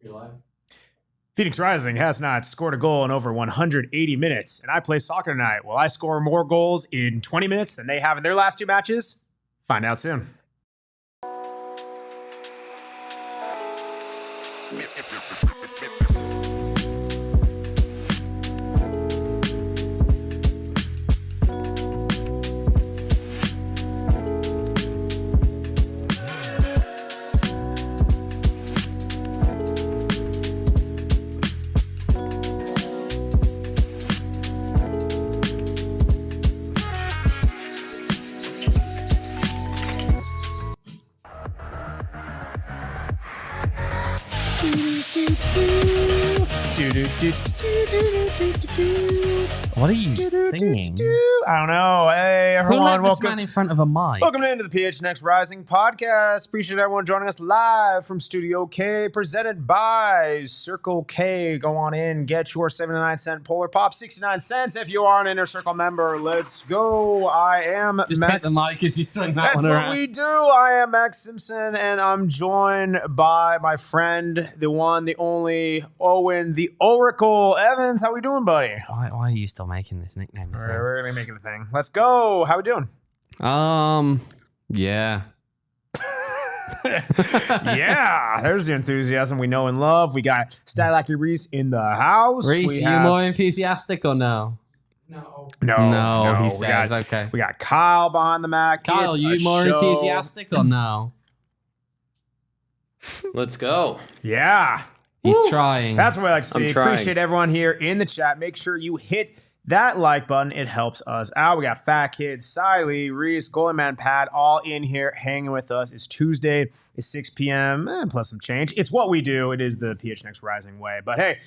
You're live. Phoenix Rising has not scored a goal in over 180 minutes, and I play soccer tonight. Will I score more goals in 20 minutes than they have in their last 2 matches? Find out soon. What are you singing? I don't know. Hey, Who everyone. let this Welcome. man in front of a mic? Welcome into the PHNX Rising podcast. Appreciate everyone joining us live from Studio K, presented by Circle K. Go on in, get your 79-cent Polar Pop, 69 cents if you are an Inner Circle member. Let's go. I am Just Max. hit the mic as you swing that That's one what around. we do. I am Max Simpson, and I'm joined by my friend, the one, the only, Owain, the Oracle. Evans, how we doing, buddy? Why are you still making this nickname? All right, we're gonna make it a thing. Let's go. How we doing? Yeah. Yeah, there's the enthusiasm we know and love. We got Stylacky Reese in the house. Reese, we are you more enthusiastic or no? No, he we says, got, okay. we got Kyle behind the Mac. Kyle, It's you a more show. enthusiastic or no? Let's go. Yeah. He's Woo. trying. That's what I like to see. I'm trying. Appreciate everyone here in the chat. Make sure you hit that like button. It helps us out. We got Fat Kid, Siley, Reese, Golden Man Pad, all in here hanging with us. It's Tuesday. It's 6 p.m. Plus some change. It's what we do. It is the PHNX Rising way. But hey,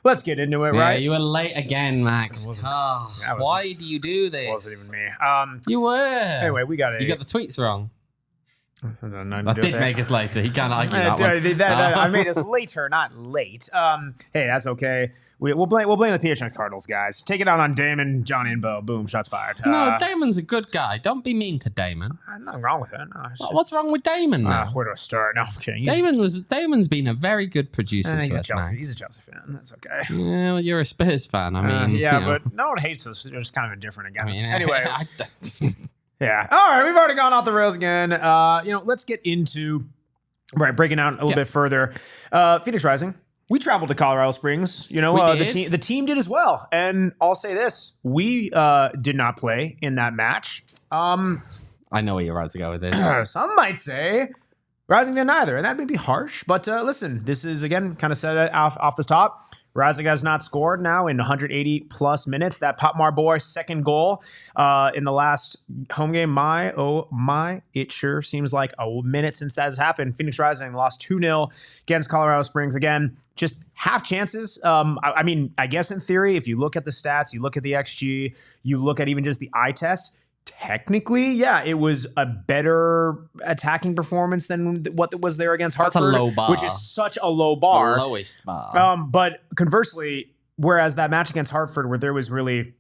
let's get into it, yeah, right? you were late again, Max. It wasn't- Oh, that wasn't- why do you do this? It wasn't even me. You were. Anyway, we got it. You got the tweets wrong. That That did make us later. He can't argue that one. I made us later, not late. Hey, that's okay. We'll blame the PHNX Cardinals guys. Take it out on Damon, John Inbo. Boom, shots fired. No, Damon's a good guy. Don't be mean to Damon. Nothing wrong with it. No, What's wrong with Damon now? where do I start? No, I'm kidding. Damon's been a very good producer He's to a us, Chelsea. Max. He's a Chelsea fan. That's okay. Yeah, well, you're a Spurs fan. I mean, Yeah, you know. but no one hates us. They're just kind of indifferent against us. I mean, Anyway, yeah. All right, we've already gone off the rails again. Let's get into breaking out a little bit further. Phoenix Rising. We traveled to Colorado Springs. We did. The team did as well. And I'll say this: we did not play in that match. I know where you're about to go with this. Some might say Rising didn't either, and that may be harsh. But listen, this is again kind of said it off the top. Rising has not scored now in 180 plus minutes. That Pop Marboy second goal in the last home game. It sure seems like a minute since that has happened. Phoenix Rising lost 2-0 against Colorado Springs. Again, just half chances. I mean, I guess in theory, if you look at the stats, you look at the XG, you look at even just the eye test, technically, yeah, it was a better attacking performance than what was there against That's a Hartford, low bar. which is such a low bar. The lowest bar. But conversely, whereas that match against Hartford, where there was really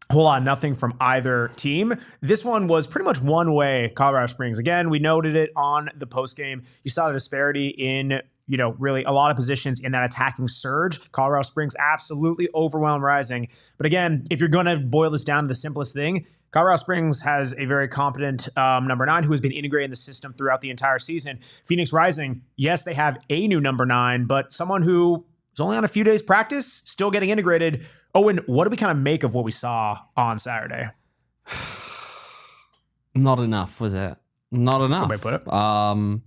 a whole lot of nothing from either team, this one was pretty much one way. Colorado Springs. Again, we noted it on the post game. You saw the disparity in really a lot of positions in that attacking surge. Colorado Springs absolutely overwhelmed Rising. But again, if you're going to boil this down to the simplest thing, Colorado Springs has a very competent number 9 who has been integrating the system throughout the entire season. Phoenix Rising, yes, they have a new number 9, but someone who is only on a few days practice, still getting integrated. Owen, what do we kind of make of what we saw on Saturday? Not enough, was it? Not enough. Good way to put it.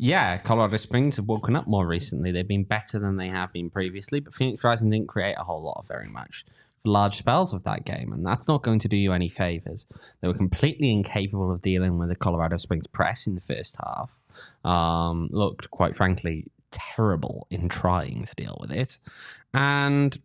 Yeah, Colorado Springs have woken up more recently. They've been better than they have been previously, but Phoenix Rising didn't create a whole lot of very much for large spells of that game, and that's not going to do you any favors. They were completely incapable of dealing with the Colorado Springs press in the first half. Looked, quite frankly, terrible in trying to deal with it, and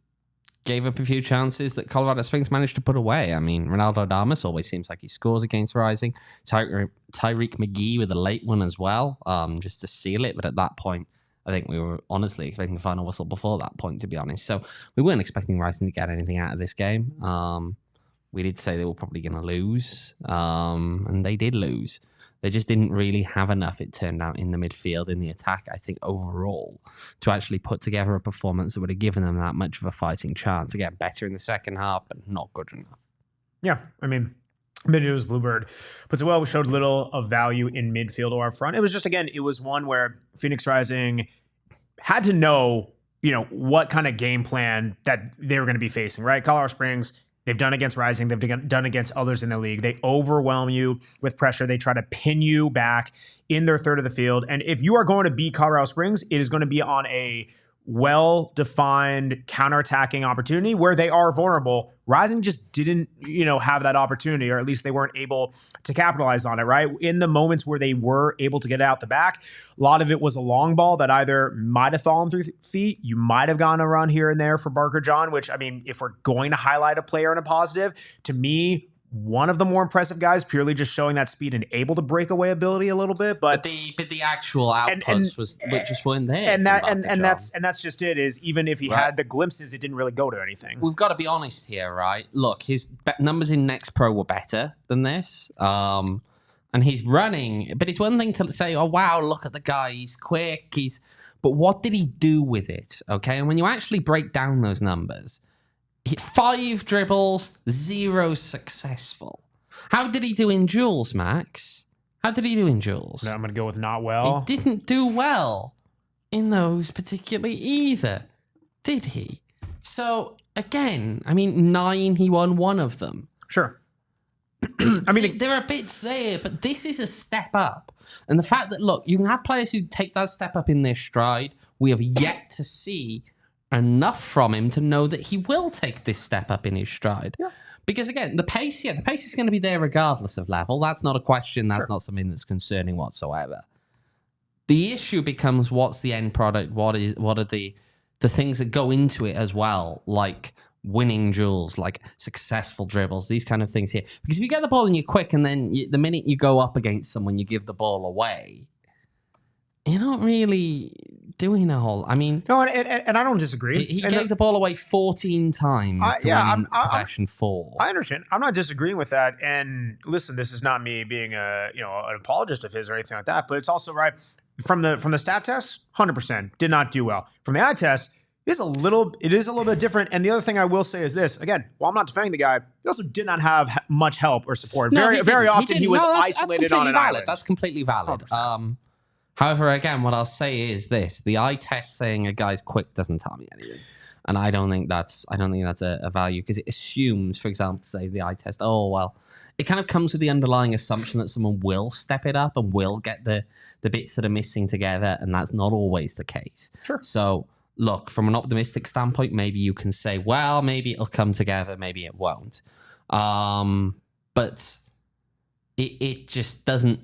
gave up a few chances that Colorado Springs managed to put away. I mean, Ronaldo Damus always seems like he scores against Rising. Tyreek Magee with a late one as well, just to seal it. But at that point, I think we were honestly expecting the final whistle before that point, to be honest. So we weren't expecting Rising to get anything out of this game. We did say they were probably going to lose, and they did lose. They just didn't really have enough, it turned out, in the midfield, in the attack, I think, overall, to actually put together a performance that would have given them that much of a fighting chance. Again, better in the second half, but not good enough. Yeah, I mean, Midfield's Bluebird puts it well. We showed little of value in midfield or up front. It was just, again, it was one where Phoenix Rising had to know, what kind of game plan that they were going to be facing, right? Colorado Springs, they've done against Rising. They've done against others in the league. They overwhelm you with pressure. They try to pin you back in their third of the field. And if you are going to beat Colorado Springs, it is going to be on a well-defined counterattacking opportunity where they are vulnerable. Rising just didn't, have that opportunity, or at least they weren't able to capitalize on it, right? In the moments where they were able to get it out the back, a lot of it was a long ball that either might have fallen through feet, you might have gone a run here and there for Barker John, which, I mean, if we're going to highlight a player in a positive, to me, one of the more impressive guys, purely just showing that speed and able to break away ability a little bit, but the actual outputs just weren't there. And that's just it. Is even if he had the glimpses, it didn't really go to anything. We've got to be honest here, right? Look, his numbers in Next Pro were better than this, and he's running. But it's one thing to say, "Oh wow, look at the guy, he's quick." But what did he do with it? Okay, and when you actually break down those numbers. 5 dribbles, 0 successful. How did he do in duels, Max? How did he do in duels? I'm going to go with not well. He didn't do well in those particularly either, did he? So, again, I mean, 9, he won 1 of them. Sure. I mean, there are bits there, but this is a step up. And the fact that, look, you can have players who take that step up in their stride. We have yet to see enough from him to know that he will take this step up in his stride. Yeah. Because again, the pace is going to be there regardless of level. That's not a question. That's not something that's concerning whatsoever. The issue becomes what's the end product? What are the things that go into it as well, like winning duels, like successful dribbles, these kind of things here. Because if you get the ball and you're quick, and then the minute you go up against someone, you give the ball away, you're not really doing a whole. I mean, no, and I don't disagree. He gave the ball away 14 times to win possession 4. I understand. I'm not disagreeing with that. And listen, this is not me being an apologist of his or anything like that. But it's also right from the stat test. 100% did not do well. From the eye test, it is a little bit different. And the other thing I will say is this: again, while I'm not defending the guy, he also did not have much help or support. No, very often he was isolated on an island. That's completely valid. However, again, what I'll say is this: the eye test saying a guy's quick doesn't tell me anything, and I don't think that's a value, because it assumes, for example, to say the eye test. Oh well, it kind of comes with the underlying assumption that someone will step it up and will get the bits that are missing together, and that's not always the case. Sure. So look, from an optimistic standpoint, maybe you can say, well, maybe it'll come together, maybe it won't, but it just doesn't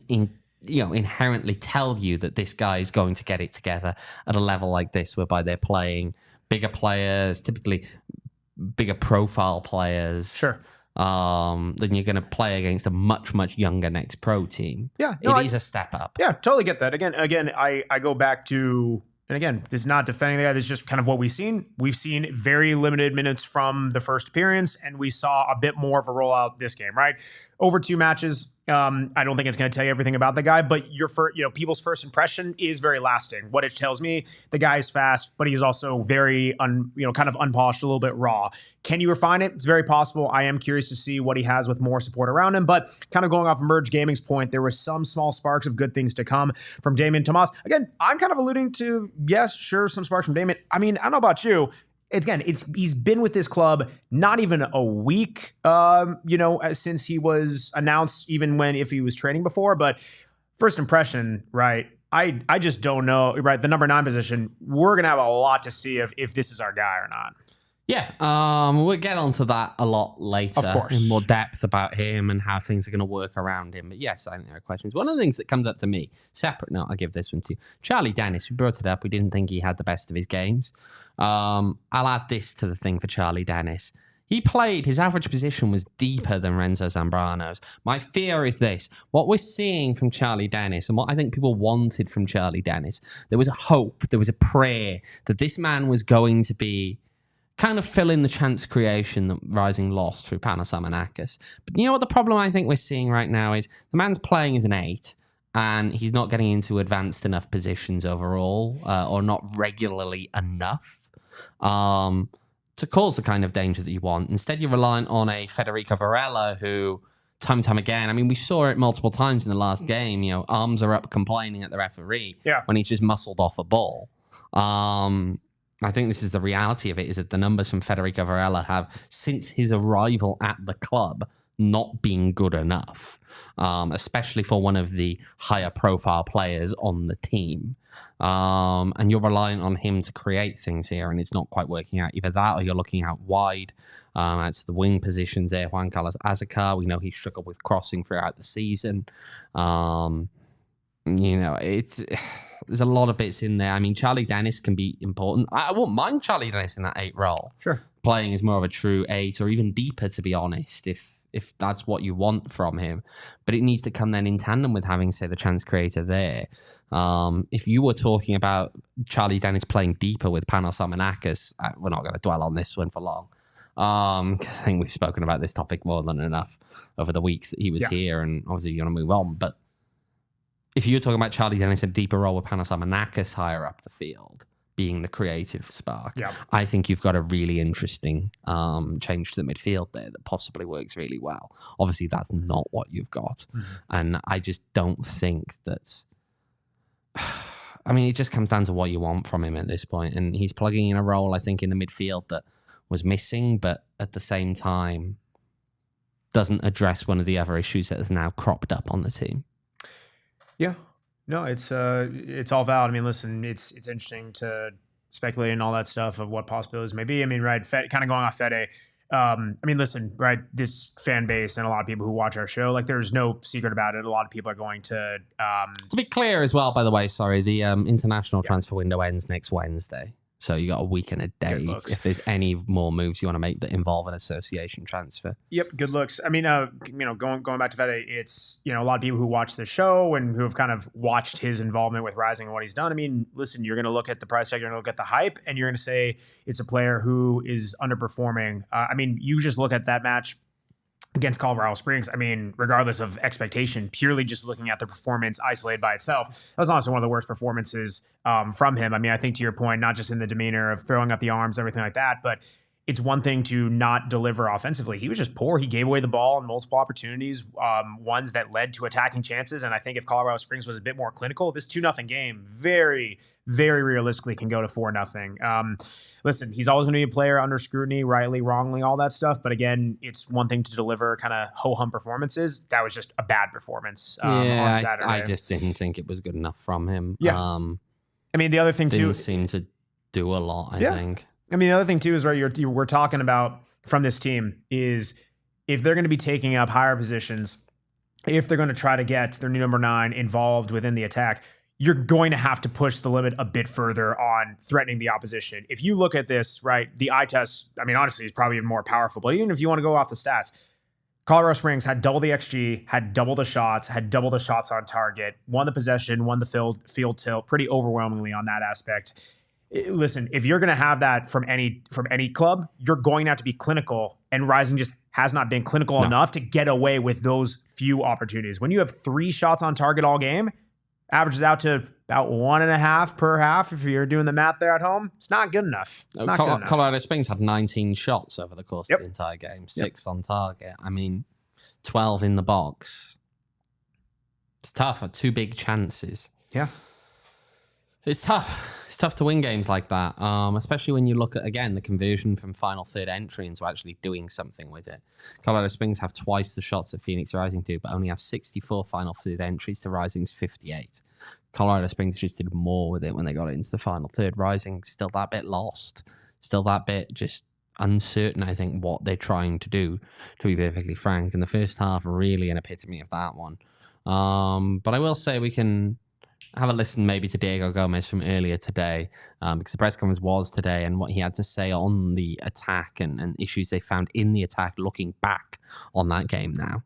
inherently tell you that this guy is going to get it together at a level like this, whereby they're playing bigger players, typically bigger profile players. Sure. Then you're going to play against a much, much younger Next Pro team. Yeah. It is a step up. Yeah, totally get that. Again, I go back to, and again, this is not defending the guy. This is just kind of what we've seen. We've seen very limited minutes from the first appearance, and we saw a bit more of a rollout this game, right? Over 2 matches. I don't think it's going to tell you everything about the guy, but people's first impression is very lasting. What it tells me, the guy is fast, but he's also very kind of unpolished, a little bit raw. Can you refine it? It's very possible. I am curious to see what he has with more support around him, but kind of going off Merge Gaming's point, there were some small sparks of good things to come from Damien Tomas. Again, I'm kind of alluding to, yes, sure, some sparks from Damien. I mean, I don't know about you. He's been with this club not even a week, since he was announced, even if he was training before. But first impression, right? I just don't know, right? The number 9 position, we're gonna have a lot to see if this is our guy or not. Yeah, we'll get onto that a lot later, of course, in more depth about him and how things are going to work around him. But yes, I think there are questions. One of the things that comes up to me, separate note, I'll give this one to you. Charlie Dennis, we brought it up. We didn't think he had the best of his games. I'll add this to the thing for Charlie Dennis. His average position was deeper than Renzo Zambrano's. My fear is this: what we're seeing from Charlie Dennis, and what I think people wanted from Charlie Dennis, there was a hope, there was a prayer that this man was going to be kind of fill in the chance creation that Rising lost through Panos Amanakis. But you know what the problem I think we're seeing right now is? The man's playing as an 8, and he's not getting into advanced enough positions overall, or not regularly enough to cause the kind of danger that you want. Instead, you're reliant on a Federico Varela who, time and time again, I mean, we saw it multiple times in the last game, arms are up complaining at the referee when he's just muscled off a ball. I think this is the reality of it, is that the numbers from Federico Varela have, since his arrival at the club, not been good enough, especially for one of the higher profile players on the team. And you're relying on him to create things here, and it's not quite working out. Either that, or you're looking out wide. It's the wing positions there. Juan Carlos Azúcar, we know he struggled with crossing throughout the season. There's a lot of bits in there. I mean, Charlie Dennis can be important. I wouldn't mind Charlie Dennis in that 8 role. Sure. Playing as more of a true 8, or even deeper, to be honest, if that's what you want from him. But it needs to come then in tandem with having, say, the chance creator there. If you were talking about Charlie Dennis playing deeper with Panos Armenakis, we're not going to dwell on this one for long. I think we've spoken about this topic more than enough over the weeks that he was here, and obviously you're going to move on. But if you're talking about Charlie Dennis, a deeper role with Panos Armenakis higher up the field, being the creative spark, I think you've got a really interesting change to the midfield there that possibly works really well. Obviously, that's not what you've got. And I just don't think that... I mean, it just comes down to what you want from him at this point. And he's plugging in a role, I think, in the midfield that was missing, but at the same time doesn't address one of the other issues that has now cropped up on the team. Yeah. No, it's all valid. I mean, listen, it's interesting to speculate and all that stuff of what possibilities may be. I mean, right, kind of going off Fede. I mean, listen, right, this fan base and a lot of people who watch our show, like, there's no secret about it. A lot of people are going to... To be clear as well, by the way, sorry, the international transfer window ends next Wednesday. So you got a week and a day if there's any more moves you want to make that involve an association transfer. Yep, good looks. I mean, going back to Fede, it's, a lot of people who watch the show and who have kind of watched his involvement with Rising and what he's done. I mean, listen, you're going to look at the price tag, you're going to look at the hype, and you're going to say it's a player who is underperforming. I mean, you just look at that match against Colorado Springs. I mean, regardless of expectation, purely just looking at the performance isolated by itself, that was honestly one of the worst performances from him. I mean, I think to your point, not just in the demeanor of throwing up the arms, everything like that, but it's one thing to not deliver offensively. He was just poor. He gave away the ball in multiple opportunities, ones that led to attacking chances. And I think if Colorado Springs was a bit more clinical, this 2-0 game very, very realistically can go to 4-0. Listen, he's always going to be a player under scrutiny, rightly, wrongly, all that stuff. But again, it's one thing to deliver kind of ho-hum performances. That was just a bad performance on Saturday. I just didn't think it was good enough from him. Yeah. I mean, the other thing too... Didn't seem to do a lot, I think. I mean, the other thing too is, right, we're talking about from this team is if they're going to be taking up higher positions, if they're going to try to get their new number 9 involved within the attack, you're going to have to push the limit a bit further on threatening the opposition. If you look at this, right, the eye test, I mean, honestly, is probably even more powerful. But even if you want to go off the stats, Colorado Springs had double the XG, had double the shots, had double the shots on target, won the possession, won the field tilt pretty overwhelmingly on that aspect. Listen, if you're going to have that from any club, you're going to have to be clinical, and Rising just has not been clinical enough to get away with those few opportunities. When you have 3 shots on target all game, averages out to about 1.5 per half. If you're doing the math there at home, it's not good enough. It's not good enough. Colorado Springs had 19 shots over the course of the entire game, 6 on target. I mean, 12 in the box. It's tough. 2 big chances. Yeah. It's tough. It's tough to win games like that, especially when you look at, again, the conversion from final third entry into actually doing something with it. Colorado Springs have twice the shots that Phoenix Rising do, but only have 64 final third entries to Rising's 58. Colorado Springs just did more with it when they got it into the final third. Rising still that bit lost, still that bit just uncertain, I think, what they're trying to do, to be perfectly frank. And the first half, really an epitome of that one. But I will say we can have a listen maybe to Diego Gomez from earlier today, because the press conference was today, and what he had to say on the attack and issues they found in the attack looking back on that game now.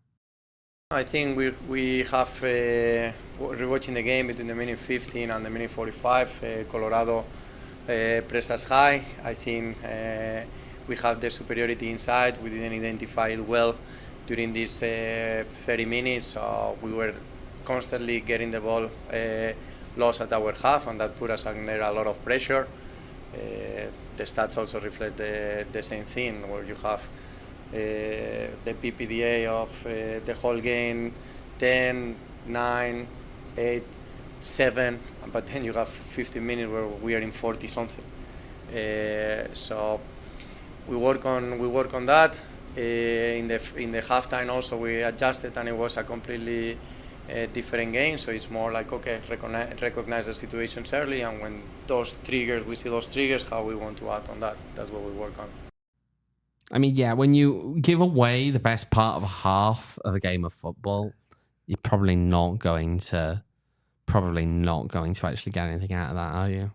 I think we have, rewatching the game between the minute 15 and the minute 45, Colorado pressed us high. I think we have the superiority inside. We didn't identify it well during these 30 minutes. So we were constantly getting the ball lost at our half, and that put us under a lot of pressure. The stats also reflect the same thing, where you have the PPDA of the whole game 10, 9, 8, 7, but then you have 15 minutes where we are in 40 something. So we work on that. In the halftime also we adjusted, and it was a completely different game. So it's more like, okay, recognize the situations early, and when we see those triggers, how we want to act on that. That's what we work on. I mean, yeah, when you give away the best part of a half of a game of football, you're probably not going to actually get anything out of that, are you?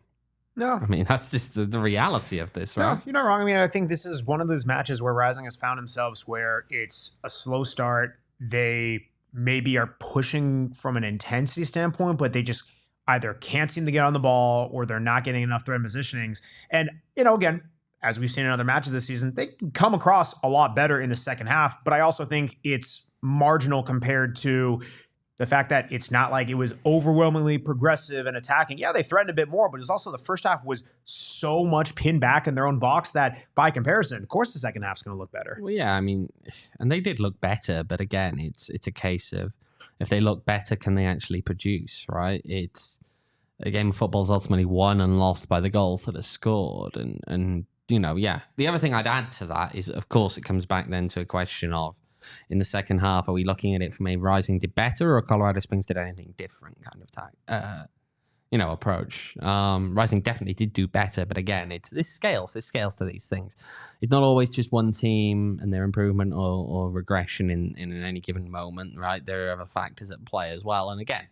No. I mean, that's just the reality of this, right? No, you're not wrong. I mean, I think this is one of those matches where Rising has found themselves where it's a slow start. They maybe are pushing from an intensity standpoint, but they just either can't seem to get on the ball, or they're not getting enough threat positionings. And, again, as we've seen in other matches this season, they can come across a lot better in the second half. But I also think it's marginal compared to the fact that it's not like it was overwhelmingly progressive and attacking. Yeah, they threatened a bit more, but it was also the first half was so much pinned back in their own box that by comparison, of course, the second half's going to look better. Well, yeah, I mean, and they did look better, but again, it's a case of if they look better, can they actually produce, right? It's a game of football is ultimately won and lost by the goals that are scored. And yeah. The other thing I'd add to that is, of course, it comes back then to a question of, in the second half, are we looking at it from a Rising did better or Colorado Springs did anything different kind of approach? Rising definitely did do better, but again, this scales to these things. It's not always just one team and their improvement or regression in any given moment, right? There are other factors at play as well. And again,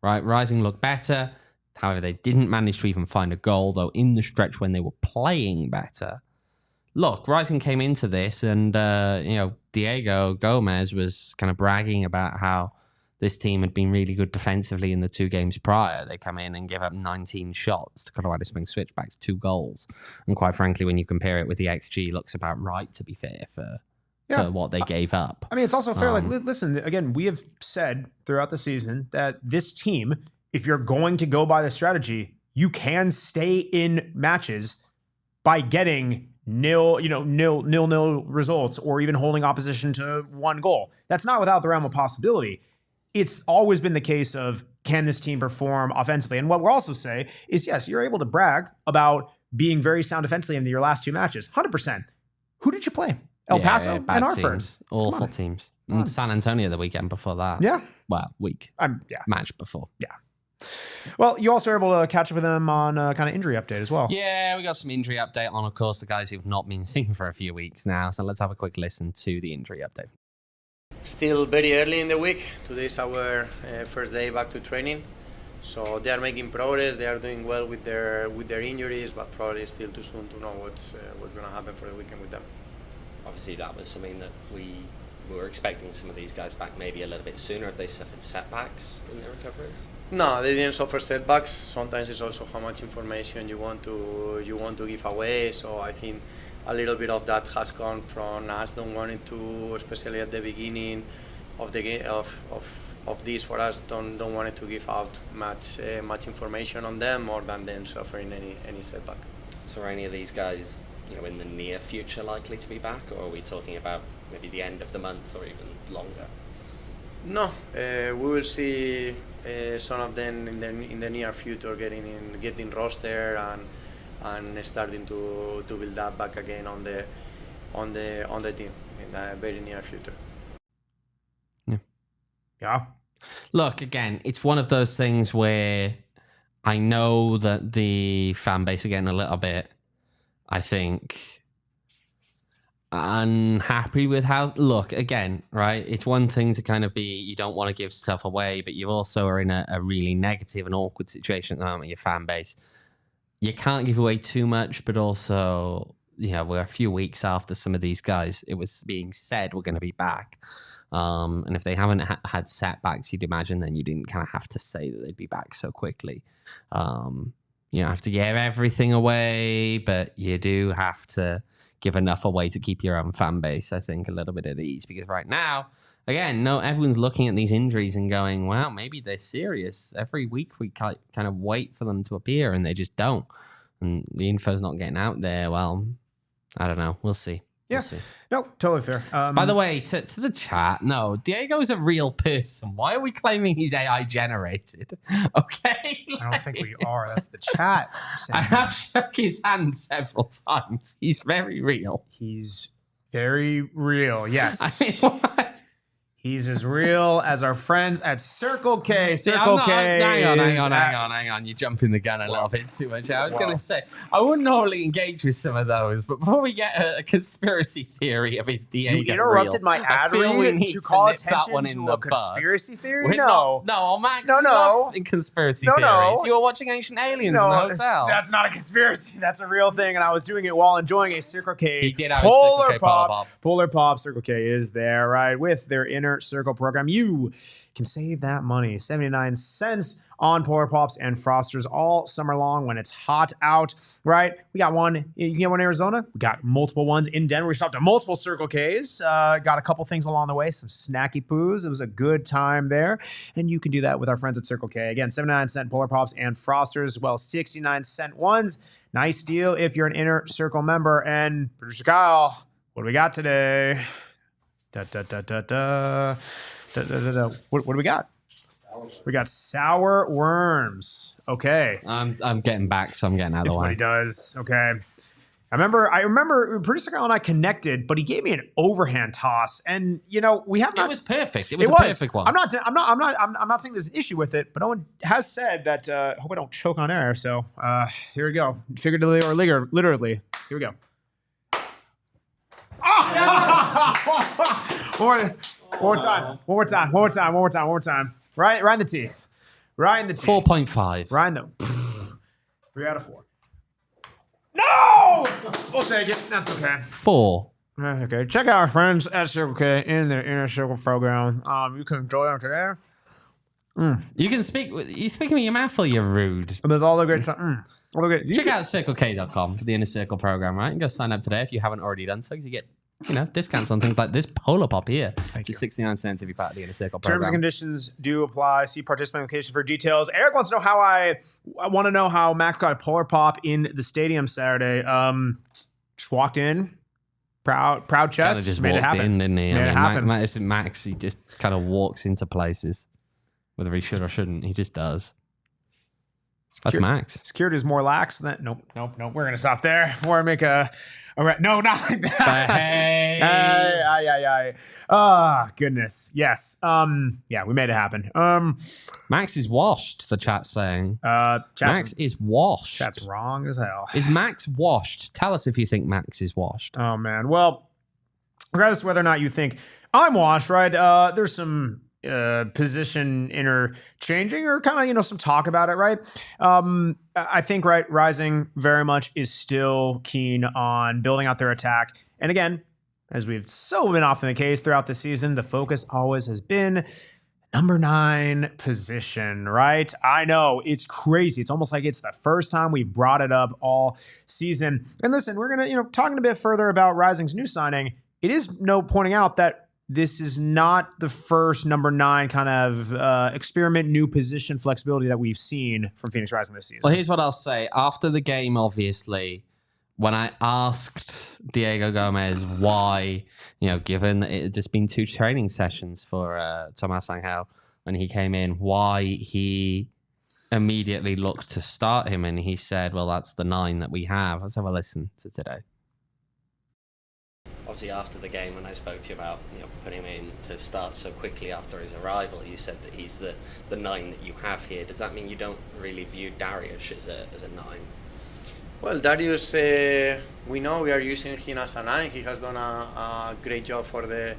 right, Rising looked better. However, they didn't manage to even find a goal, though in the stretch when they were playing better. Look, Rising came into this and, Diego Gomez was kind of bragging about how this team had been really good defensively in the 2 games prior. They come in and give up 19 shots to Colorado Springs Switchbacks, 2 goals. And quite frankly, when you compare it with the XG, looks about right, to be fair, for what they gave up. I mean, it's also fair. Listen, again, we have said throughout the season that this team, if you're going to go by the strategy, you can stay in matches by getting nil results, or even holding opposition to 1 goal. That's not without the realm of possibility. It's always been the case of, can this team perform offensively? And what we'll also say is, yes, you're able to brag about being very sound defensively in your last 2 matches. 100%. Who did you play? El Paso and Hartford. Teams. Awful teams. And San Antonio the weekend before that. Yeah. Well, match before. Yeah. Well, you also were able to catch up with them on kind of injury update as well. Yeah, we got some injury update on, of course, the guys who've not been seen for a few weeks now. So let's have a quick listen to the injury update. Still very early in the week. Today is our first day back to training. So they are making progress. They are doing well with their injuries, but probably still too soon to know what's going to happen for the weekend with them. Obviously, that was something that we were expecting some of these guys back maybe a little bit sooner if they suffered setbacks in their recoveries. No, they didn't suffer setbacks. Sometimes it's also how much information you want to give away. So I think a little bit of that has come from us don't wanting to, especially at the beginning of the game of this, for us don't want it to give out much information on them more than them suffering any setback. So are any of these guys, in the near future likely to be back, or are we talking about maybe the end of the month or even longer? No, we will see some of them in the near future getting roster and starting to build that back again on the team in the very near future. Yeah. Look, again, it's one of those things where I know that the fan base are getting a little bit, I think, unhappy with how. Look, again, right? It's one thing to kind of be, you don't want to give stuff away, but you also are in a really negative and awkward situation at the moment with your fan base. You can't give away too much, but also, we're a few weeks after some of these guys, it was being said we're going to be back. And if they haven't had setbacks, you'd imagine then you didn't kind of have to say that they'd be back so quickly. You don't have to give everything away, but you do have to give enough away to keep your own fan base, I think, a little bit at ease. Because right now, again, no, everyone's looking at these injuries and going, wow, maybe they're serious. Every week we kind of wait for them to appear and they just don't. And the info's not getting out there. Well, I don't know. We'll see. Yeah. We'll see. No, totally fair. By the way, to the chat, no, Diego's a real person. Why are we claiming he's AI generated? Okay. I don't think we are. That's the chat. I have shook his hand several times. He's very real. He's very real. Yes. I mean, what? He's as real as our friends at Circle K. See, Circle K. Hang on. You're jumping the gun a little bit too much. I was going to say, I wouldn't normally engage with some of those, but before we get a conspiracy theory of his Diego You interrupted my ad read to call attention to a conspiracy theory? No, Max. No. In conspiracy No. theories. You were watching Ancient Aliens in the hotel. That's not a conspiracy. That's a real thing, and I was doing it while enjoying a Circle K. He did have a Circle K Polar Pop. Polar Pop. Circle K is there, right? With their Inner Circle program, you can save that money, 79 cents on Polar Pops and Frosters all summer long when it's hot out, right? We got one. You can get one in Arizona. We got multiple ones in Denver. We stopped at multiple Circle Ks. Got a couple things along the way, some snacky poos. It was a good time there. And you can do that with our friends at Circle K. Again, 79-cent Polar Pops and Frosters, well, 69-cent ones. Nice deal if you're an Inner Circle member. And producer Kyle, what do we got today? What do we got? We got sour worms. Okay. I'm getting back, so I'm getting out of It's the way. what he does. Okay. I remember producer Kyle and I connected, but he gave me an overhand toss, and we have not. It was perfect. It was a perfect one. I'm not saying there's an issue with it, but Owen has said that. Hope I don't choke on air. So here we go, figuratively or literally. Here we go. One more time. Right in the teeth. 4.5. Right in the 3 out of 4. No! We'll take it. That's okay. 4. Okay. Check out our friends at Circle K in their Inner Circle program. You can enjoy them today. You can speak. You speaking with your mouth, or you're rude. With all the great stuff. Check out CircleK.com for the Inner Circle program, right? And go sign up today if you haven't already done so, because you get discounts on things like this Polar Pop here. Just 69 cents if you're part of the Inner Circle program. Terms and conditions do apply. See participant location for details. Eric wants to know how I want to know how Max got a Polar Pop in the stadium Saturday. Just walked in, proud chest, Kind of just made it walked happen. in, didn't he? Made it happen. Max, he just kind of walks into places, whether he should or shouldn't. He just does. That's Max. Security is more lax than that. Nope. We're gonna stop there. Before I make no, not like that. But hey. Goodness. Yes. Yeah, we made it happen. Max is washed. The chat's saying. Max is washed. That's wrong as hell. Is Max washed? Tell us if you think Max is washed. Oh man. Well, regardless of whether or not you think I'm washed, right? There's some position interchanging or kind of some talk about it, right? I think Rising very much is still keen on building out their attack, and again, as we've so been often the case throughout the season, the focus always has been number 9 position, right? I know it's crazy. It's almost like it's the first time we've brought it up all season. And listen, we're gonna talking a bit further about Rising's new signing. It is pointing out that this is not the first number 9 kind of experiment, new position flexibility that we've seen from Phoenix Rising this season. Well, here's what I'll say. After the game, obviously, when I asked Diego Gomez why, given that it had just been 2 training sessions for Tomas Angel when he came in, why he immediately looked to start him, and he said, well, that's the 9 that we have. Let's have a listen to today. Obviously, after the game, when I spoke to you about putting him in to start so quickly after his arrival, you said that he's the 9 that you have here. Does that mean you don't really view Darius as a 9? Well, Darius, we know we are using him as a 9. He has done a great job for the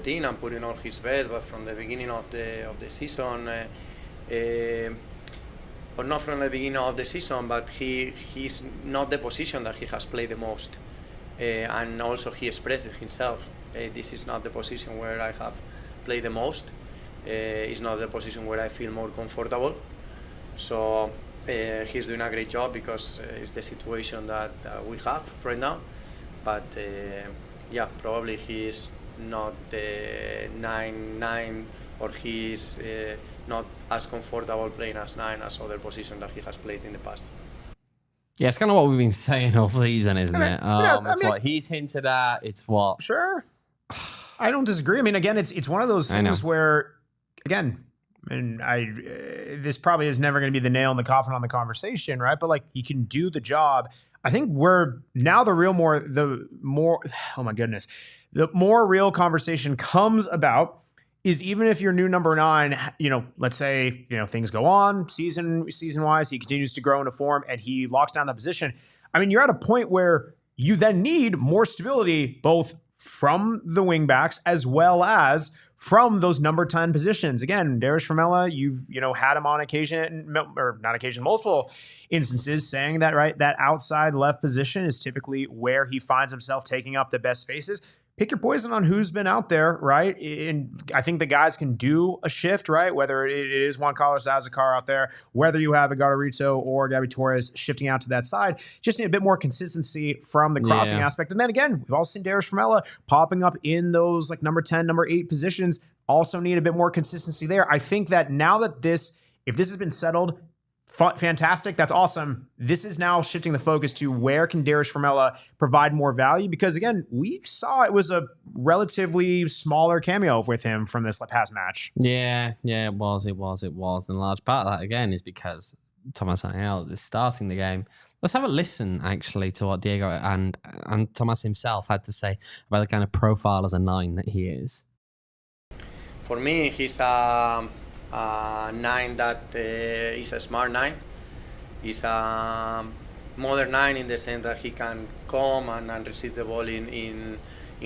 team and putting all his best. But from the beginning of the season, or not from the beginning of the season, but he's not the position that he has played the most. And also he expressed it himself. This is not the position where I have played the most. It's not the position where I feel more comfortable. So he's doing a great job because it's the situation that we have right now. But yeah, probably he is not 9-9, or he's not as comfortable playing as 9 as other positions that he has played in the past. Yeah, it's kind of what we've been saying all season, isn't it? Yes, It's what he's hinted at. It's what... Sure. I don't disagree. I mean, again, it's one of those things where, again, and this probably is never going to be the nail in the coffin on the conversation, right? But like, he can do the job. I think the more real conversation comes about is, even if your new number 9, let's say, things go on season wise, he continues to grow into form and he locks down that position. I mean, you're at a point where you then need more stability, both from the wingbacks as well as from those number 10 positions. Again, Darius Formella, you've had him on occasion, or not occasion, multiple instances, saying that, right, that outside left position is typically where he finds himself taking up the best spaces. Pick your poison on who's been out there, right? And I think the guys can do a shift, right? Whether it is Juan Carlos Azacar out there, whether you have Garbarito or Gabby Torres shifting out to that side, just need a bit more consistency from the crossing aspect. And then again, we've also seen Darius Formella popping up in those like number 10, number 8 positions, also need a bit more consistency there. I think that now that if this has been settled, fantastic. That's awesome. This is now shifting the focus to where can Darius Formella provide more value? Because again, we saw it was a relatively smaller cameo with him from this past match. Yeah, it was. And a large part of that, again, is because Tomas Angel is starting the game. Let's have a listen, actually, to what Diego and Tomas himself had to say about the kind of profile as a 9 that he is. For me, he's a 9 that is a smart 9. He's a modern 9 in the sense that he can come and receive the ball in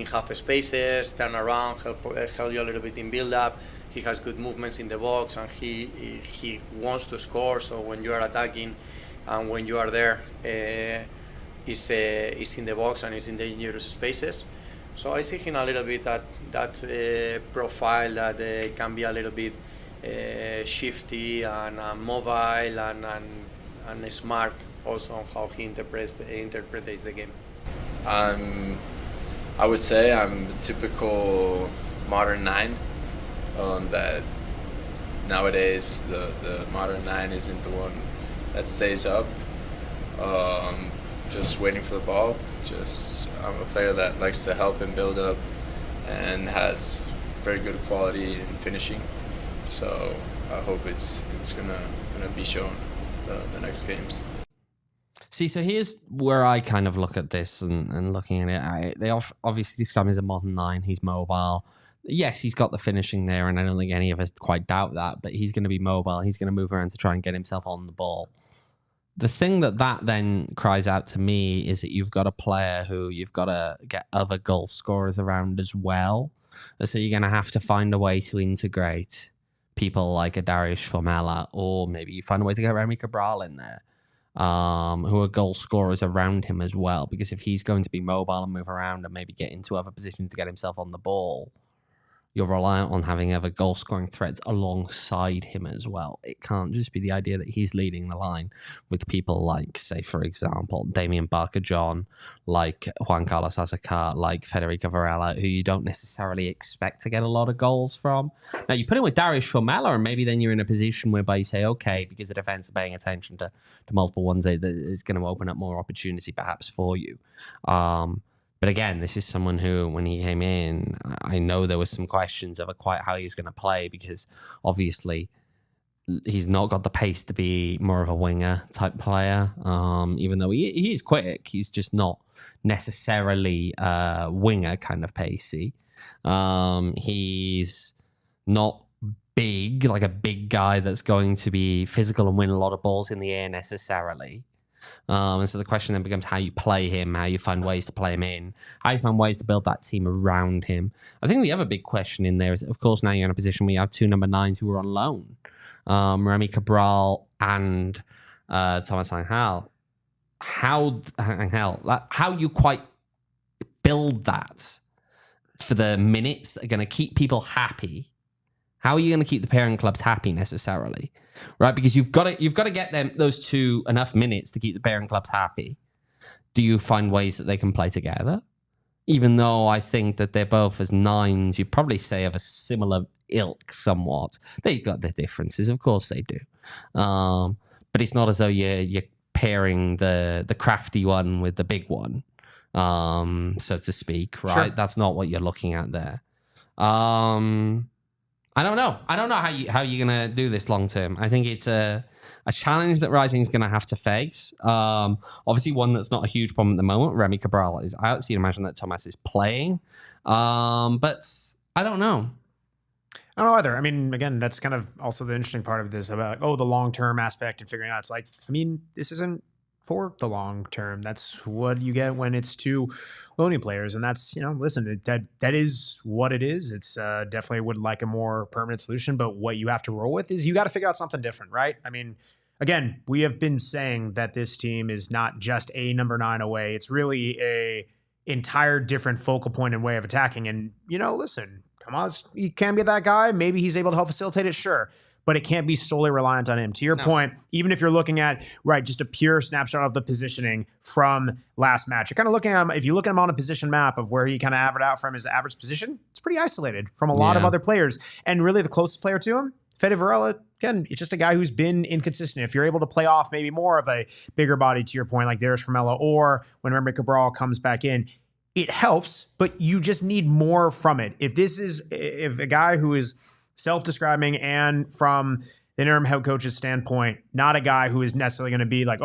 half spaces, turn around, help you a little bit in build-up. He has good movements in the box, and he wants to score. So when you are attacking and when you are there, he's in the box and he's in dangerous spaces. So I see him a little bit that profile that can be a little bit shifty and mobile and smart also on how he interprets the game. I would say I'm a typical modern 9. That nowadays the modern 9 isn't the one that stays up, just waiting for the ball. I'm a player that likes to help and build up and has very good quality in finishing. So I hope it's gonna be shown the next games. See, so here's where I kind of look at this and looking at it. They obviously describe him as a modern 9. He's mobile. Yes, he's got the finishing there, and I don't think any of us quite doubt that, but he's going to be mobile. He's going to move around to try and get himself on the ball. The thing that then cries out to me is that you've got a player who you've got to get other goal scorers around as well. So you're going to have to find a way to integrate people like a Darius Formella, or maybe you find a way to get Remi Cabral in there, who are goal scorers around him as well. Because if he's going to be mobile and move around and maybe get into other positions to get himself on the ball, you're reliant on having other goal-scoring threats alongside him as well. It can't just be the idea that he's leading the line with people like, say, for example, Damian Barker-John, like Juan Carlos Azacar, like Federico Varela, who you don't necessarily expect to get a lot of goals from. Now, you put him with Darius Formella, and maybe then you're in a position whereby you say, okay, because the defense are paying attention to multiple ones, it's going to open up more opportunity perhaps for you. But again, this is someone who, when he came in, I know there was some questions over quite how he's going to play, because obviously he's not got the pace to be more of a winger type player. Even though he is quick, he's just not necessarily a winger kind of pacey. He's not big, like a big guy that's going to be physical and win a lot of balls in the air necessarily. And so the question then becomes how you play him, how you find ways to play him in, how you find ways to build that team around him. I think the other big question in there is, of course, now you're in a position where you have 2 number 9s who are on loan, Remi Cabral and Tomas Angel. How you quite build that for the minutes that are going to keep people happy. How are you going to keep the parent clubs happy necessarily? Right, because you've got to get them those 2 enough minutes to keep the parent clubs happy. Do you find ways that they can play together? even though I think that they're both as 9s, you'd probably say of a similar ilk somewhat. They've got their differences, of course they do. But it's not as though you're pairing the crafty one with the big one, so to speak, right? Sure. That's not what you're looking at there. I don't know how you're gonna do this long term. I think it's a challenge that Rising is gonna have to face. Obviously, one that's not a huge problem at the moment. Remi Cabral is out, so you'd imagine that Tomas is playing. But I don't know. I don't know either. I mean, again, that's kind of also the interesting part of this about, the long-term aspect and figuring out. It's like, I mean, this isn't for the long term. That's what you get when it's 2 loaning players. And that's, listen, that is what it is. It's definitely would like a more permanent solution. But what you have to roll with is you got to figure out something different, right? I mean, again, we have been saying that this team is not just a number 9 away. It's really a entire different focal point and way of attacking. And, listen, Tomas, he can be that guy. Maybe he's able to help facilitate it, sure. But it can't be solely reliant on him. To your point, even if you're looking at, just a pure snapshot of the positioning from last match, you're kind of looking at him, if you look at him on a position map of where he kind of averaged out from his average position, it's pretty isolated from a lot of other players. And really the closest player to him, Fede Varela, again, it's just a guy who's been inconsistent. If you're able to play off maybe more of a bigger body, to your point, like Darius Carmelo, or when Remi Cabral comes back in, it helps, but you just need more from it. If a guy who is self-describing and from the interim head coach's standpoint, not a guy who is necessarily going to be like,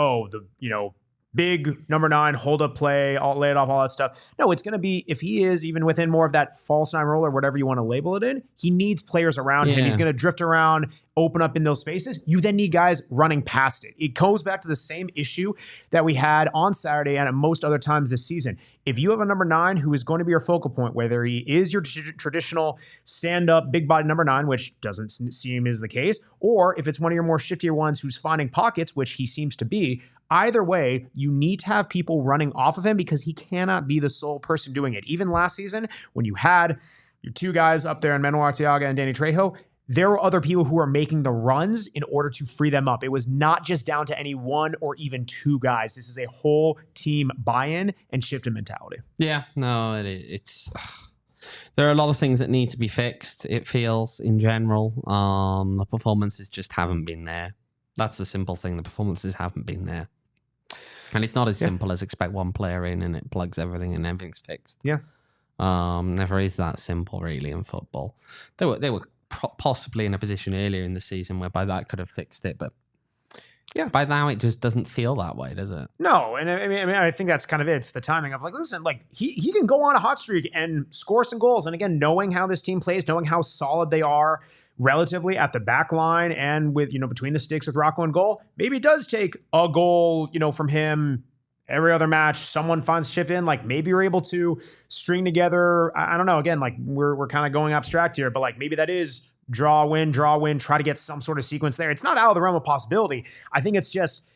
big number 9, hold up play, lay it off, all that stuff. No, it's going to be, if he is even within more of that false 9 role or whatever you want to label it in, he needs players around him. He's going to drift around, open up in those spaces. You then need guys running past it. It goes back to the same issue that we had on Saturday and at most other times this season. If you have a number 9 who is going to be your focal point, whether he is your traditional stand-up, big body number 9, which doesn't seem is the case, or if it's one of your more shiftier ones who's finding pockets, which he seems to be, either way, you need to have people running off of him because he cannot be the sole person doing it. Even last season, when you had your 2 guys up there in Manuel Arteaga and Danny Trejo, there were other people who were making the runs in order to free them up. It was not just down to any 1 or even 2 guys. This is a whole team buy-in and shift in mentality. Yeah, no, it's... There are a lot of things that need to be fixed, it feels, in general. The performances just haven't been there. That's the simple thing. The performances haven't been there. And it's not as simple as expect one player in and it plugs everything and everything's fixed. Yeah. Never is that simple, really, in football. They were possibly in a position earlier in the season whereby that could have fixed it, but by now it just doesn't feel that way, does it? No, and I mean, I think that's kind of it. It's the timing of listen, he can go on a hot streak and score some goals. And again, knowing how this team plays, knowing how solid they are relatively at the back line and with, between the sticks with Rocco and goal, maybe it does take a goal, from him every other match. Someone finds chip in, maybe you're able to string together. I don't know. Again, we're kind of going abstract here, but maybe that is draw, win, try to get some sort of sequence there. It's not out of the realm of possibility. I think it's just,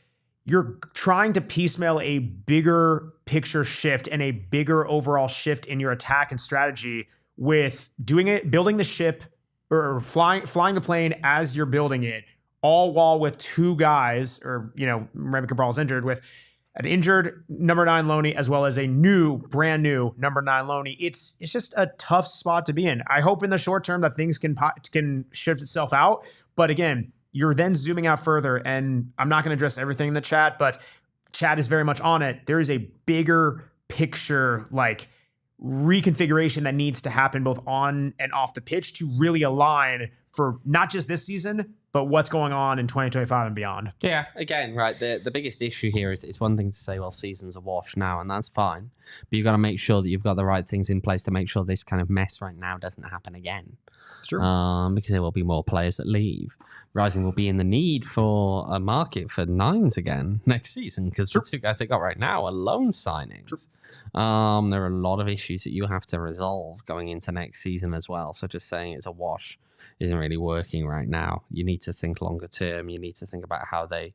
you're trying to piecemeal a bigger picture shift and a bigger overall shift in your attack and strategy with doing it, building the ship, or flying the plane as you're building it, all while with 2 guys, or, Remi Cabral's injured, with an injured number 9 loanee as well as a brand new number 9 loanee. It's just a tough spot to be in. I hope in the short term that things can shift itself out. But again, you're then zooming out further, and I'm not going to address everything in the chat, but chat is very much on it. There is a bigger picture, reconfiguration that needs to happen both on and off the pitch to really align for not just this season, but what's going on in 2025 and beyond. Yeah, again, right, the biggest issue here is it's one thing to say, well, season's a wash now, and that's fine. But you've got to make sure that you've got the right things in place to make sure this kind of mess right now doesn't happen again. It's true. Because there will be more players that leave. Rising will be in the need for a market for 9s again next season, because the 2 guys they got right now are loan signings. There are a lot of issues that you have to resolve going into next season as well. So just saying it's a wash isn't really working right now. You need to think longer term. You need to think about how they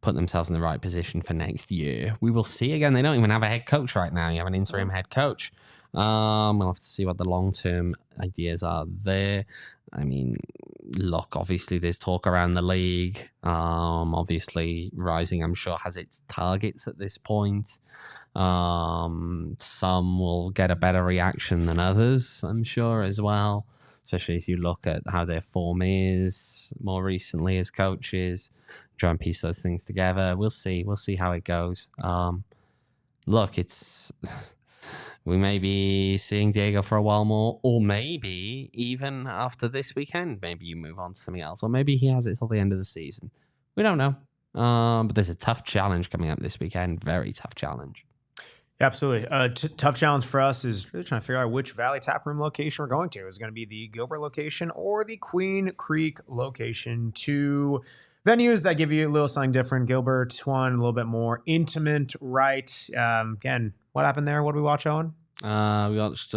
put themselves in the right position for next year. We will see. Again, they don't even have a head coach right now. You have an interim head coach. We'll have to see what the long-term ideas are there. I mean, look, obviously there's talk around the league. Obviously, Rising, I'm sure, has its targets at this point. Some will get a better reaction than others, I'm sure, as well. Especially as you look at how their form is more recently as coaches. Try and piece those things together. We'll see. We'll see how it goes. Look, it's... We may be seeing Diego for a while more, or maybe even after this weekend, maybe you move on to something else, or maybe he has it till the end of the season. We don't know. But there's a tough challenge coming up this weekend. Very tough challenge. Absolutely. Tough challenge for us is really trying to figure out which Valley Taproom location we're going to. Is it going to be the Gilbert location or the Queen Creek location? Two venues that give you a little something different. Gilbert, one a little bit more intimate, right? Again, what happened there? What did we watch, Owen? We watched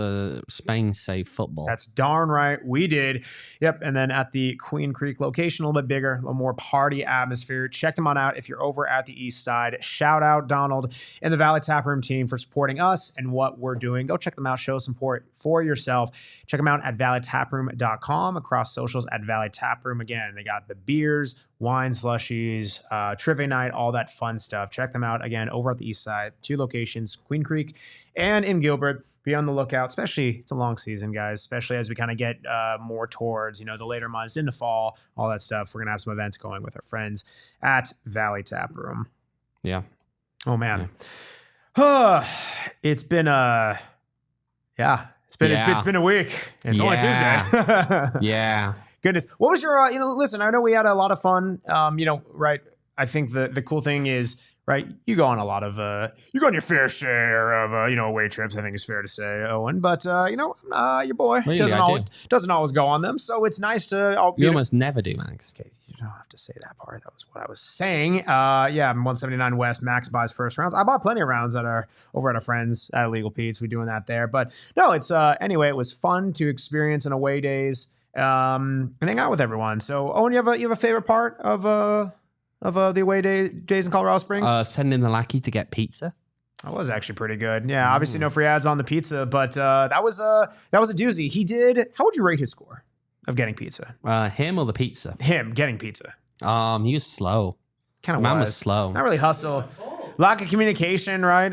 Spain save football. That's darn right. We did. Yep. And then at the Queen Creek location, a little bit bigger, a little more party atmosphere. Check them on out if you're over at the East Side. Shout out Donald and the Valley Taproom team for supporting us and what we're doing. Go check them out. Show support for yourself. Check them out at valleytaproom.com, across socials at Valley Taproom. Again, they got the beers, wine slushies, trivia night, all that fun stuff. Check them out again over at the East Side. 2 locations, Queen Creek and in Gilbert. Be on the lookout, especially it's a long season, guys, especially as we kind of get more towards, the later months into fall, all that stuff. We're going to have some events going with our friends at Valley Taproom. Yeah. Oh, man. Yeah. It's been a week. It's only Tuesday. Yeah. Goodness. What was your, listen, I know we had a lot of fun, right? I think the cool thing is, right, you go on a lot of, you go on your fair share of, away trips, I think is fair to say, Owen. But, your boy really, doesn't always go on them. So it's nice to... You almost never do, Max. Okay, you don't have to say that part. That was what I was saying. I'm 179 West. Max buys first rounds. I bought plenty of rounds that are over at our friends at Illegal Pete's. We're doing that there. But no, it's, anyway, it was fun to experience in away days and hang out with everyone. So, Owen, you have a favorite part of the away days in Colorado Springs? Sending the lackey to get pizza. That was actually pretty good. Yeah, obviously no free ads on the pizza, but that was a doozy. He did. How would you rate his score of getting pizza? Him or the pizza? Him getting pizza. He was slow. Kind of Man was slow. Not really hustle. Lack of communication, right?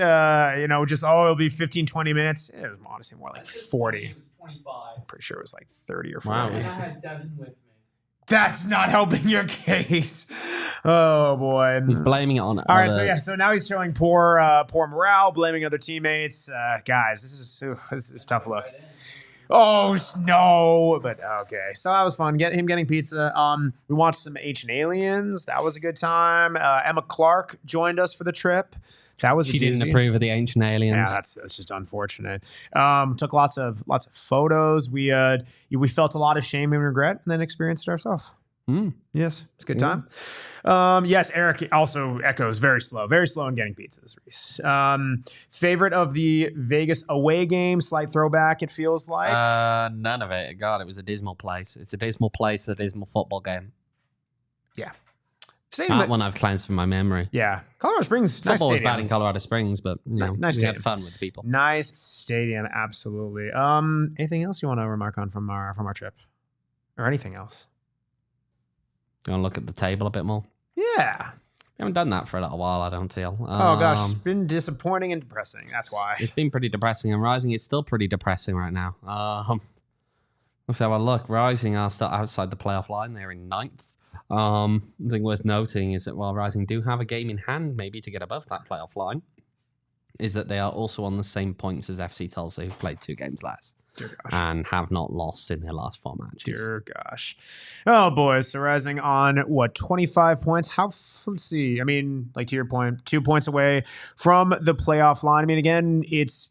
It'll be 15, 20 minutes. It was honestly more like 40. It was 25. I'm pretty sure it was like 30 or 40. Wow. And I had Devin with me. That's not helping your case. Oh boy. He's blaming it on All right, so now he's showing poor morale, blaming other teammates. Guys, this is tough look. Oh no, but okay. So that was fun. Getting pizza. We watched some Ancient Aliens. That was a good time. Emma Clark joined us for the trip. That was. She didn't approve of the Ancient Aliens. Yeah, that's just unfortunate. Took lots of photos. We felt a lot of shame and regret, and then experienced it ourselves. Yes, it's a good time. Yes, Eric also echoes very slow in getting pizzas. Reese. Favorite of the Vegas away game? Slight throwback. It feels like none of it. God, it was a dismal place. It's a dismal place for a dismal football game. Yeah. That one I've cleansed from my memory. Yeah. Colorado Springs, nice football was stadium. bad in Colorado Springs, but nice we had stadium. fun with the people. Nice stadium, absolutely. Anything else you want to remark on from our trip, or anything else? You want to look at the table a bit more? Yeah. We haven't done that for a little while, I don't feel. Oh gosh, it's been disappointing and depressing. That's why. It's been pretty depressing, and Rising is still pretty depressing right now. Look, Rising are still outside the playoff line. They're in 9th. The thing worth noting is that while Rising do have a game in hand, maybe to get above that playoff line, is that they are also on the same points as FC Tulsa, who played 2 games less. Dear gosh. And have not lost in their last 4 matches. Dear gosh. Oh, boys. So Rising on, 25 points? Let's see. I mean, like to your point, 2 points away from the playoff line. I mean, again, it's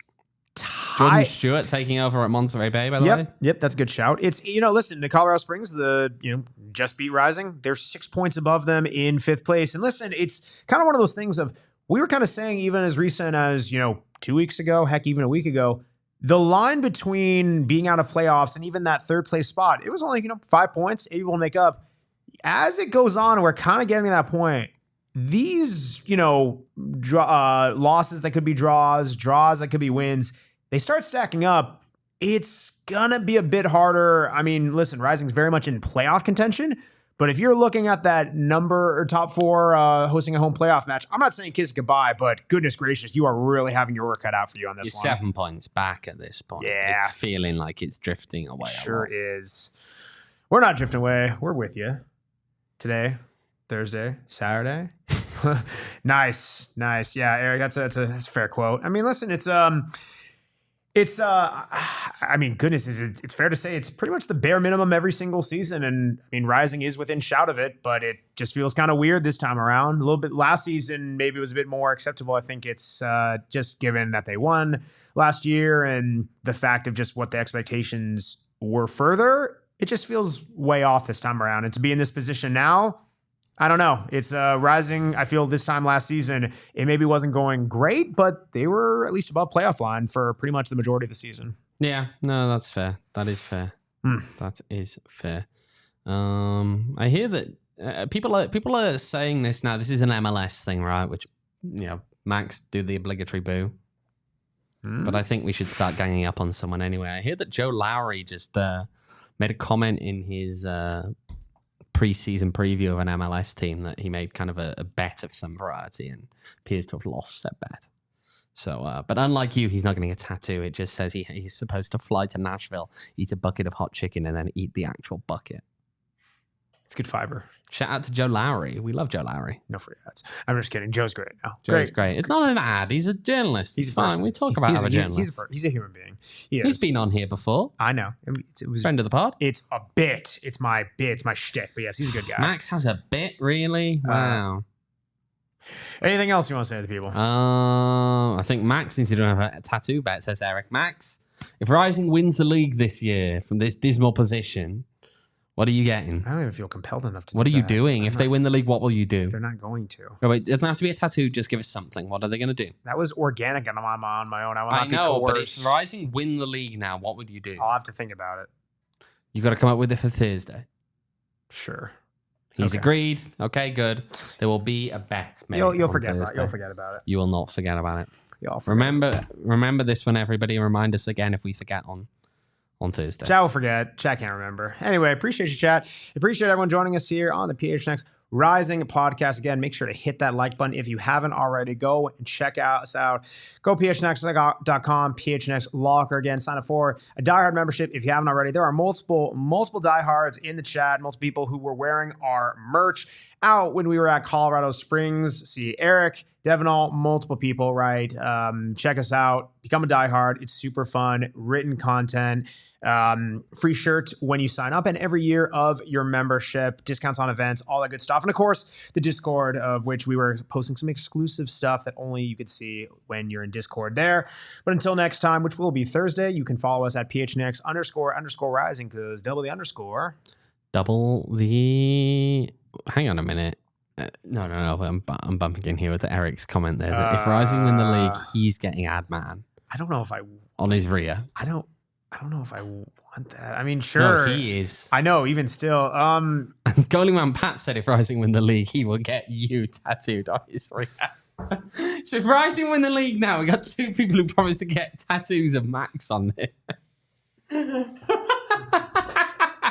Jordan Stewart taking over at Monterey Bay, by the way. Yep, that's a good shout. It's, listen, the Colorado Springs, just beat Rising. They're 6 points above them in 5th place. And listen, it's kind of one of those things of, we were kind of saying even as recent as, 2 weeks ago, heck, even a week ago, the line between being out of playoffs and even that 3rd place spot, it was only, 5 points, 8 people make up. As it goes on, we're kind of getting to that point. These, losses that could be draws that could be wins, they start stacking up. it's going to be a bit harder. I mean, listen, Rising's very much in playoff contention, but if you're looking at that number or top 4 hosting a home playoff match, I'm not saying kiss goodbye, but goodness gracious, you are really having your work cut out for you on this You're one. 7 points back at this point. Yeah. It's feeling like it's drifting away. Sure is. We're not drifting away. We're with you today, Thursday, Saturday. Nice. Yeah, Eric, that's a fair quote. I mean, listen, I mean, goodness, it's fair to say it's pretty much the bare minimum every single season. And I mean, Rising is within shout of it, but it just feels kind of weird this time around. A little bit last season, maybe it was a bit more acceptable. I think it's just given that they won last year and the fact of just what the expectations were further, it just feels way off this time around. And to be in this position now, I don't know. It's Rising. I feel this time last season, it maybe wasn't going great, but they were at least above playoff line for pretty much the majority of the season. Yeah, no, that's fair. That is fair. That is fair. I hear that people are saying this now. This is an MLS thing, right? Which, Max do the obligatory boo. But I think we should start ganging up on someone anyway. I hear that Joe Lowry just made a comment in his pre-season preview of an MLS team that he made kind of a bet of some variety and appears to have lost that bet. So, but unlike you, he's not getting a tattoo. It just says he's supposed to fly to Nashville, eat a bucket of hot chicken, and then eat the actual bucket. It's good fiber. Shout out to Joe Lowry. We love Joe Lowry. No free ads. I'm just kidding. Joe's great now. Joe's great. It's not an ad. He's a journalist. He's fine. We talk about other journalists. He's a human being. He's been on here before. I know. It was friend of the pod. It's a bit. It's my shtick. But yes, he's a good guy. Max has a bit, really? Wow. Anything else you want to say to the people? I think Max needs to do a tattoo bet, says Eric. Max, if Rising wins the league this year from this dismal position, what are you getting? I don't even feel compelled enough to What do are you that. doing? If they win the league, what will you do? They're not going to. Oh, wait, it doesn't have to be a tattoo. Just give us something. What are they going to do? That was organic and I'm on my own. I know, but if Rising win the league now, what would you do? I'll have to think about it. You got to come up with it for Thursday. Sure. He's agreed. Okay, good. There will be a bet. You'll forget about it. You'll forget about it. You will not forget about it. Remember this one, everybody. Remind us again if we forget on Thursday. Chat will forget. Chat can't remember. Anyway, appreciate you, chat. Appreciate everyone joining us here on the PHNX Rising podcast. Again, make sure to hit that like button if you haven't already. Go and check us out. Go phnx.com, PHNX Locker. Again, sign up for a diehard membership if you haven't already. There are multiple diehards in the chat, multiple people who were wearing our merch out when we were at Colorado Springs. See Eric, Devinal, multiple people, right? Check us out. Become a diehard. It's super fun. Written content. Free shirt when you sign up, and every year of your membership, discounts on events, all that good stuff. And of course, the Discord, of which we were posting some exclusive stuff that only you could see when you're in Discord there. But until next time, which will be Thursday, you can follow us at PHNX__rising, because double the underscore. Double the... Hang on a minute. No. I'm bumping in here with Eric's comment there that if Rising win the league, he's getting ad man. I don't know if I... On his rear. I don't know if I want that. I mean, sure. No, he is. I know, even still. Goalie man Pat said if Rising win the league, he will get you tattooed on his rear. So if Rising win the league now, we got 2 people who promised to get tattoos of Max on there.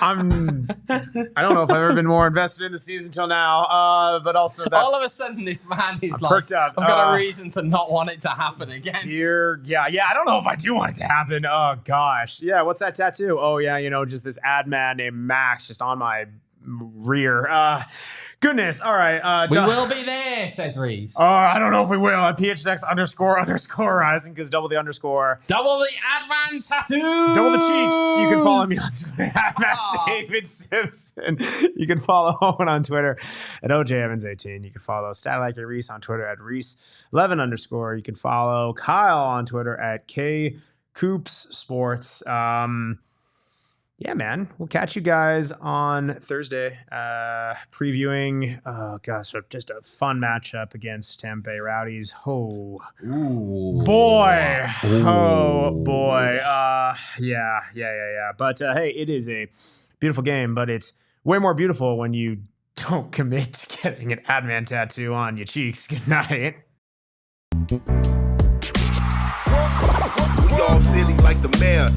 I don't know if I've ever been more invested in the season till now, but also that's... All of a sudden, this man is like, perked up. I've got a reason to not want it to happen again. Yeah, I don't know if I do want it to happen. Oh, gosh. Yeah, what's that tattoo? Oh, yeah, just this ad man named Max just on my rear. Goodness. All right. We will be there, says Reese. I don't know if we will. At PHNX__rising, because double the underscore. Double the adman tattoo. Double the cheeks. You can follow me on Twitter at Max David Simpson. You can follow Owen on Twitter at OJEvans18. You can follow Statlaker Reese on Twitter at Reese11_. You can follow Kyle on Twitter at KCoopsSports. Yeah, man. We'll catch you guys on Thursday, previewing, just a fun matchup against Tampa Bay Rowdies. Oh, boy. Oh, boy. Yeah. But, hey, it is a beautiful game, but it's way more beautiful when you don't commit to getting an Adman tattoo on your cheeks. Good night. We all silly like the mayor.